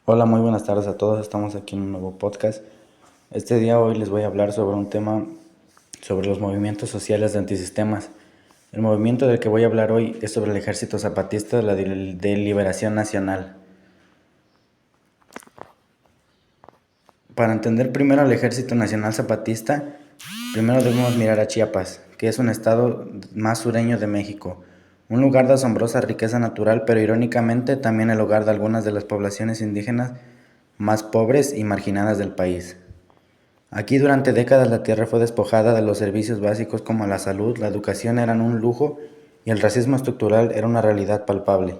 Hola, muy buenas tardes a todos. Estamos aquí en un nuevo podcast. Este día hoy les voy a hablar sobre un tema sobre los movimientos sociales de antisistemas. El movimiento del que voy a hablar hoy es sobre el Ejército Zapatista de Liberación Nacional. Para entender primero al Ejército Nacional Zapatista, primero debemos mirar a Chiapas, que es un estado más sureño de México, un lugar de asombrosa riqueza natural, pero irónicamente también el hogar de algunas de las poblaciones indígenas más pobres y marginadas del país. Aquí durante décadas la tierra fue despojada de los servicios básicos como la salud, la educación eran un lujo y el racismo estructural era una realidad palpable.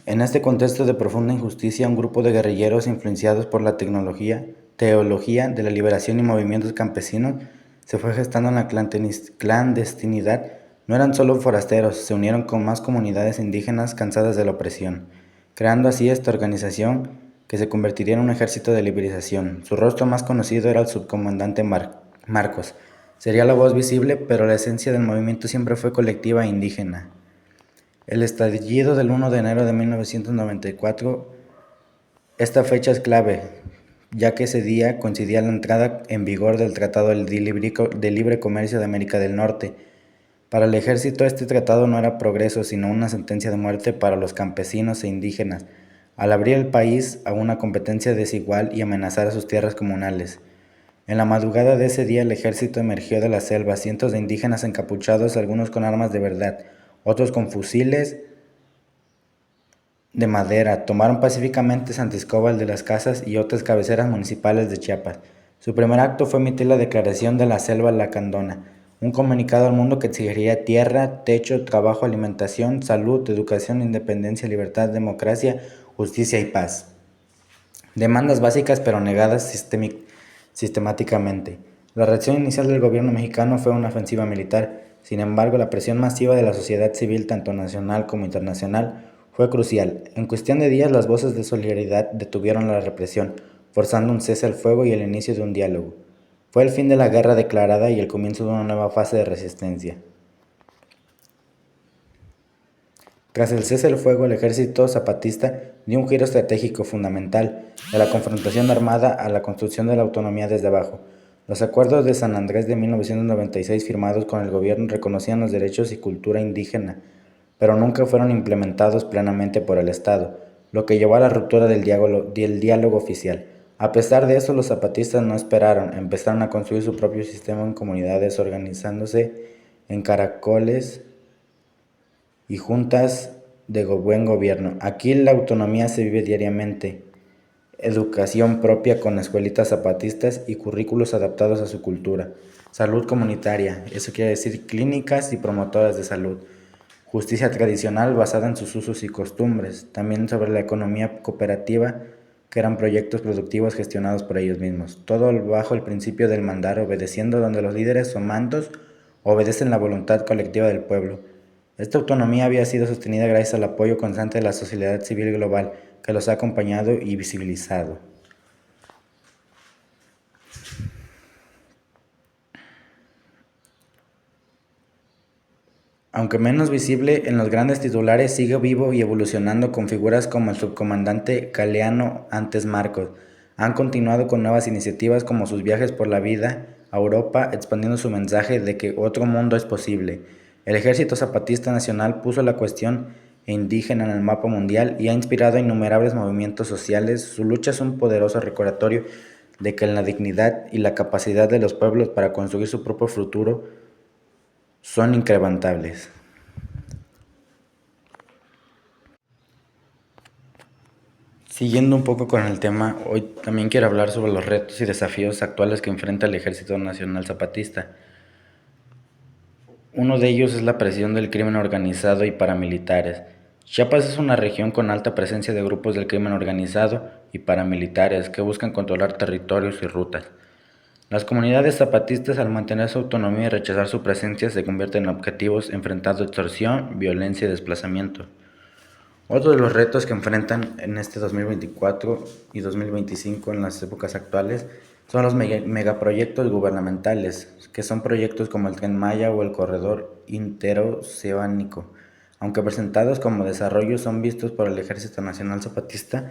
En este contexto de profunda injusticia, un grupo de guerrilleros influenciados por la teología de la liberación y movimientos campesinos se fue gestando en la clandestinidad. No eran solo forasteros, se unieron con más comunidades indígenas cansadas de la opresión, creando así esta organización que se convertiría en un ejército de liberación. Su rostro más conocido era el subcomandante Marcos. Sería la voz visible, pero la esencia del movimiento siempre fue colectiva e indígena. El estallido del 1 de enero de 1994, esta fecha es clave, ya que ese día coincidía la entrada en vigor del Tratado de Libre Comercio de América del Norte. Para el ejército este tratado no era progreso, sino una sentencia de muerte para los campesinos e indígenas, al abrir el país a una competencia desigual y amenazar a sus tierras comunales. En la madrugada de ese día el ejército emergió de la selva, cientos de indígenas encapuchados, algunos con armas de verdad, otros con fusiles de madera, tomaron pacíficamente San Cristóbal de las Casas y otras cabeceras municipales de Chiapas. Su primer acto fue emitir la Declaración de la Selva Lacandona, un comunicado al mundo que exigiría tierra, techo, trabajo, alimentación, salud, educación, independencia, libertad, democracia, justicia y paz. Demandas básicas pero negadas sistemáticamente. La reacción inicial del gobierno mexicano fue una ofensiva militar. Sin embargo, la presión masiva de la sociedad civil, tanto nacional como internacional, fue crucial. En cuestión de días, las voces de solidaridad detuvieron la represión, forzando un cese al fuego y el inicio de un diálogo. Fue el fin de la guerra declarada y el comienzo de una nueva fase de resistencia. Tras el cese del fuego, el ejército zapatista dio un giro estratégico fundamental, de la confrontación armada a la construcción de la autonomía desde abajo. Los acuerdos de San Andrés de 1996 firmados con el gobierno reconocían los derechos y cultura indígena, pero nunca fueron implementados plenamente por el Estado, lo que llevó a la ruptura del diálogo oficial. A pesar de eso, los zapatistas no esperaron, empezaron a construir su propio sistema en comunidades, organizándose en caracoles y juntas de buen gobierno. Aquí la autonomía se vive diariamente. Educación propia con escuelitas zapatistas y currículos adaptados a su cultura. Salud comunitaria, eso quiere decir clínicas y promotoras de salud. Justicia tradicional basada en sus usos y costumbres. También sobre la economía cooperativa, que eran proyectos productivos gestionados por ellos mismos. Todo bajo el principio del mandar, obedeciendo donde los líderes o mandos obedecen la voluntad colectiva del pueblo. Esta autonomía había sido sostenida gracias al apoyo constante de la sociedad civil global, que los ha acompañado y visibilizado. Aunque menos visible, en los grandes titulares sigue vivo y evolucionando con figuras como el subcomandante Galeano antes Marcos. Han continuado con nuevas iniciativas como sus viajes por la vida a Europa, expandiendo su mensaje de que otro mundo es posible. El Ejército Zapatista Nacional puso la cuestión indígena en el mapa mundial y ha inspirado a innumerables movimientos sociales. Su lucha es un poderoso recordatorio de que la dignidad y la capacidad de los pueblos para construir su propio futuro son incrementables. Siguiendo un poco con el tema, hoy también quiero hablar sobre los retos y desafíos actuales que enfrenta el Ejército Nacional Zapatista. Uno de ellos es la presión del crimen organizado y paramilitares. Chiapas es una región con alta presencia de grupos del crimen organizado y paramilitares que buscan controlar territorios y rutas. Las comunidades zapatistas, al mantener su autonomía y rechazar su presencia, se convierten en objetivos enfrentando extorsión, violencia y desplazamiento. Otro de los retos que enfrentan en este 2024 y 2025 en las épocas actuales son los megaproyectos gubernamentales, que son proyectos como el Tren Maya o el Corredor Interoceánico. Aunque presentados como desarrollos, son vistos por el Ejército Nacional Zapatista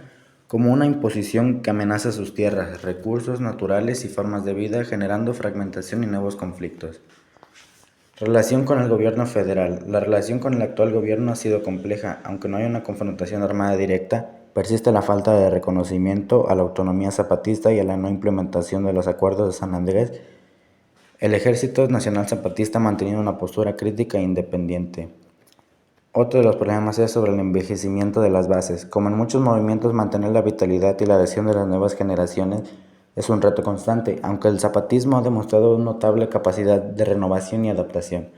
como una imposición que amenaza sus tierras, recursos naturales y formas de vida, generando fragmentación y nuevos conflictos. Relación con el gobierno federal. La relación con el actual gobierno ha sido compleja, aunque no hay una confrontación armada directa, persiste la falta de reconocimiento a la autonomía zapatista y a la no implementación de los acuerdos de San Andrés. El Ejército Nacional Zapatista ha mantenido una postura crítica e independiente. Otro de los problemas es sobre el envejecimiento de las bases. Como en muchos movimientos, mantener la vitalidad y la adhesión de las nuevas generaciones es un reto constante, aunque el zapatismo ha demostrado una notable capacidad de renovación y adaptación.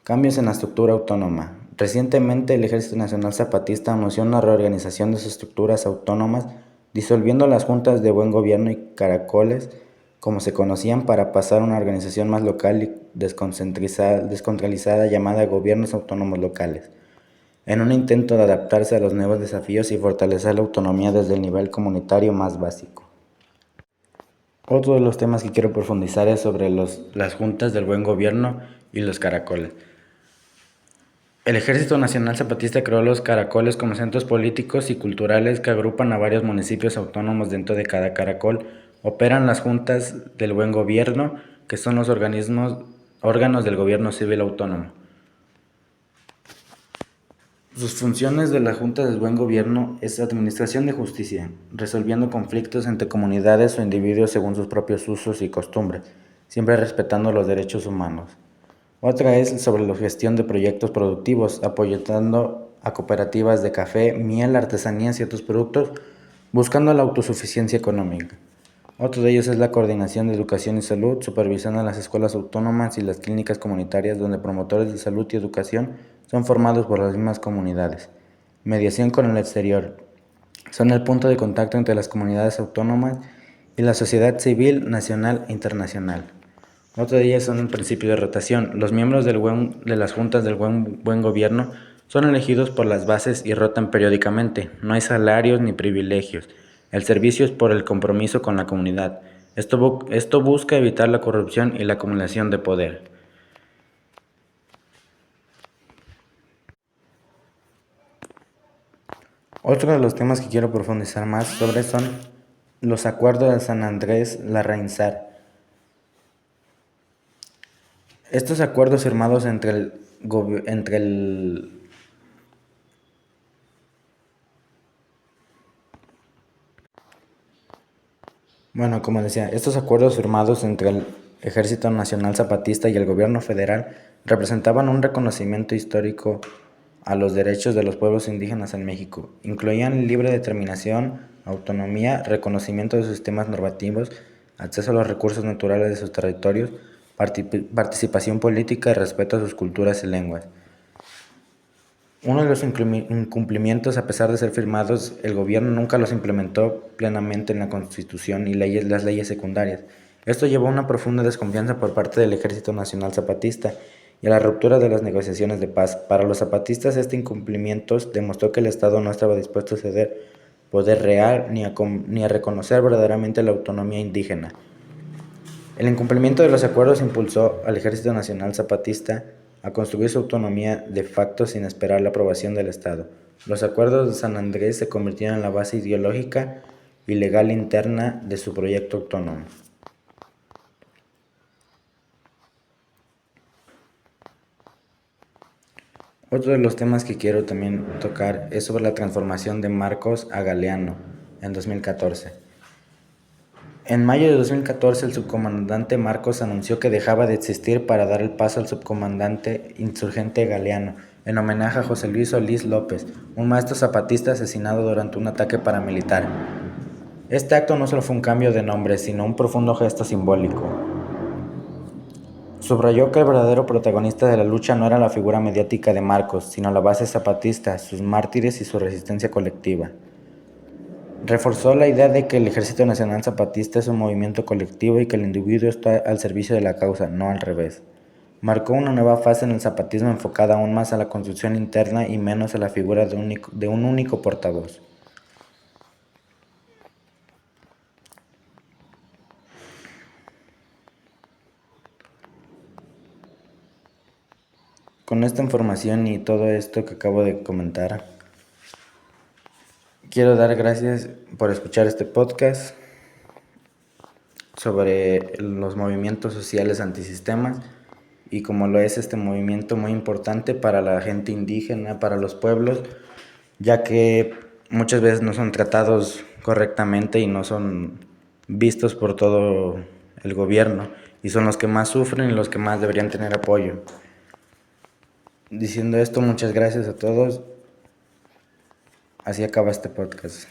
Cambios en la estructura autónoma. Recientemente, el Ejército Nacional Zapatista anunció una reorganización de sus estructuras autónomas, disolviendo las juntas de buen gobierno y caracoles, como se conocían, para pasar a una organización más local y descentralizada llamada Gobiernos Autónomos Locales, en un intento de adaptarse a los nuevos desafíos y fortalecer la autonomía desde el nivel comunitario más básico. Otro de los temas que quiero profundizar es sobre las juntas del buen gobierno y los caracoles. El Ejército Nacional Zapatista creó los caracoles como centros políticos y culturales que agrupan a varios municipios autónomos. Dentro de cada caracol operan las juntas del buen gobierno, que son los órganos del gobierno civil autónomo. Sus funciones de la Junta del Buen Gobierno es administración de justicia, resolviendo conflictos entre comunidades o individuos según sus propios usos y costumbres, siempre respetando los derechos humanos. Otra es sobre la gestión de proyectos productivos, apoyando a cooperativas de café, miel, artesanías y otros productos, buscando la autosuficiencia económica. Otro de ellos es la coordinación de educación y salud, supervisando las escuelas autónomas y las clínicas comunitarias, donde promotores de salud y educación son formados por las mismas comunidades. Mediación con el exterior. Son el punto de contacto entre las comunidades autónomas y la sociedad civil nacional e internacional. Otra de ellas son el principio de rotación. Los miembros de las juntas del buen gobierno son elegidos por las bases y rotan periódicamente. No hay salarios ni privilegios. El servicio es por el compromiso con la comunidad. Esto busca evitar la corrupción y la acumulación de poder. Otro de los temas que quiero profundizar más sobre son los acuerdos de San Andrés Larrainzar. Estos acuerdos firmados como decía, estos acuerdos firmados entre el Ejército Nacional Zapatista y el gobierno federal representaban un reconocimiento histórico a los derechos de los pueblos indígenas en México. Incluían libre determinación, autonomía, reconocimiento de sus sistemas normativos, acceso a los recursos naturales de sus territorios, participación política y respeto a sus culturas y lenguas. Uno de los incumplimientos, a pesar de ser firmados, el gobierno nunca los implementó plenamente en la Constitución y las leyes secundarias. Esto llevó a una profunda desconfianza por parte del Ejército Nacional Zapatista y a la ruptura de las negociaciones de paz. Para los zapatistas, este incumplimiento demostró que el Estado no estaba dispuesto a ceder poder real ni a reconocer verdaderamente la autonomía indígena. El incumplimiento de los acuerdos impulsó al Ejército Nacional Zapatista a construir su autonomía de facto sin esperar la aprobación del Estado. Los acuerdos de San Andrés se convirtieron en la base ideológica y legal interna de su proyecto autónomo. Otro de los temas que quiero también tocar es sobre la transformación de Marcos a Galeano en 2014. En mayo de 2014, el subcomandante Marcos anunció que dejaba de existir para dar el paso al subcomandante insurgente Galeano, en homenaje a José Luis Solís López, un maestro zapatista asesinado durante un ataque paramilitar. Este acto no solo fue un cambio de nombre, sino un profundo gesto simbólico. Subrayó que el verdadero protagonista de la lucha no era la figura mediática de Marcos, sino la base zapatista, sus mártires y su resistencia colectiva. Reforzó la idea de que el Ejército Nacional Zapatista es un movimiento colectivo y que el individuo está al servicio de la causa, no al revés. Marcó una nueva fase en el zapatismo enfocada aún más a la construcción interna y menos a la figura de un único portavoz. Con esta información y todo esto que acabo de comentar, Quiero dar gracias por escuchar este podcast sobre los movimientos sociales antisistemas y como lo es este movimiento muy importante para la gente indígena, para los pueblos, ya que muchas veces no son tratados correctamente y no son vistos por todo el gobierno y son los que más sufren y los que más deberían tener apoyo. Diciendo esto, muchas gracias a todos. Así acaba este podcast.